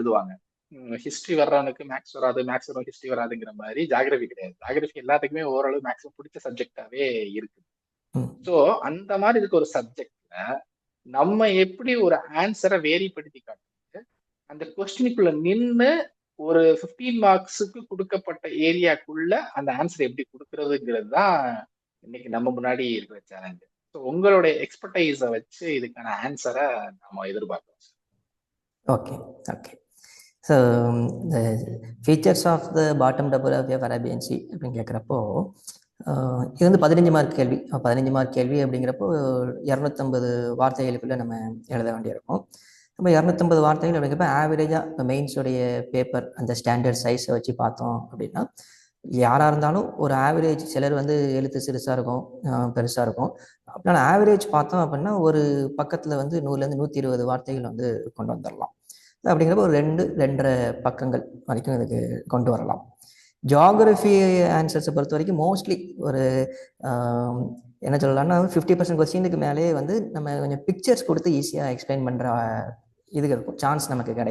எழுதுவாங்க. History வர்றவனுக்கு maths வராது, maths வரும் ஹிஸ்டரி வராதுங்கிற மாதிரி ஜாகிரபி கிடையாது. ஜாகிரபி எல்லாத்துக்குமே ஓரளவு மேக்ஸிமம் பிடிச்ச சப்ஜெக்டாவே இருக்கு. ஸோ அந்த மாதிரி இதுக்கு ஒரு சப்ஜெக்ட்ல நம்ம எப்படி ஒரு ஆன்சரை வேரிப்படுத்தி காட்டுறது, அந்த கொஸ்டினுக்குள்ள நின்று ஒரு 15 மார்க்ஸுக்கு கொடுக்கப்பட்ட ஏரியாக்குள்ள அந்த ஆன்சர் எப்படி கொடுக்கறதுங்கிறது தான் இன்னைக்கு நம்ம முன்னாடி இருக்கிற சேலஞ்சு. ஸோ உங்களுடைய எக்ஸ்பர்டைஸை வச்சு இதுக்கான ஆன்சரை நம்ம எதிர்பார்க்கிறோம். Okay okay. ஸோ இந்த features of the bottom double of Arabian sea அப்படின்னு கேட்குறப்போ இது வந்து 15 மார்க் கேள்வி. 15 மார்க் கேள்வி அப்படிங்கிறப்போ 250 வார்த்தைகளுக்குள்ளே நம்ம எழுத வேண்டியிருக்கும். நம்ம 250 வார்த்தைகள் அப்படிங்கிறப்ப ஆவரேஜாக இப்போ மெயின்ஸுடைய பேப்பர் அந்த ஸ்டாண்டர்ட் சைஸை வச்சு பார்த்தோம் அப்படின்னா யாராக இருந்தாலும் ஒரு ஆவரேஜ், சிலர் வந்து எழுத்து சிறுசாக இருக்கும், பெருசாக இருக்கும். அப்படின்னா ஆவரேஜ் பார்த்தோம் அப்படின்னா ஒரு பக்கத்தில் வந்து 100லேருந்து 120 வார்த்தைகள் வந்து கொண்டு வந்துடலாம். அப்படிங்கிறப்ப ஒரு 2-2.5 பக்கங்கள் வரைக்கும் இதுக்கு கொண்டு வரலாம். ஜியாகிரஃபி ஆன்சர்ஸை பொறுத்த வரைக்கும் மோஸ்ட்லி ஒரு என்ன சொல்லலாம்னா 50% கொஸ்டினுக்கு மேலேயே வந்து நம்ம கொஞ்சம் பிக்சர்ஸ் கொடுத்து ஈஸியாக எக்ஸ்பிளைன் பண்ணுற இது இருக்கும், சான்ஸ் நமக்கு கிடைக்கும்.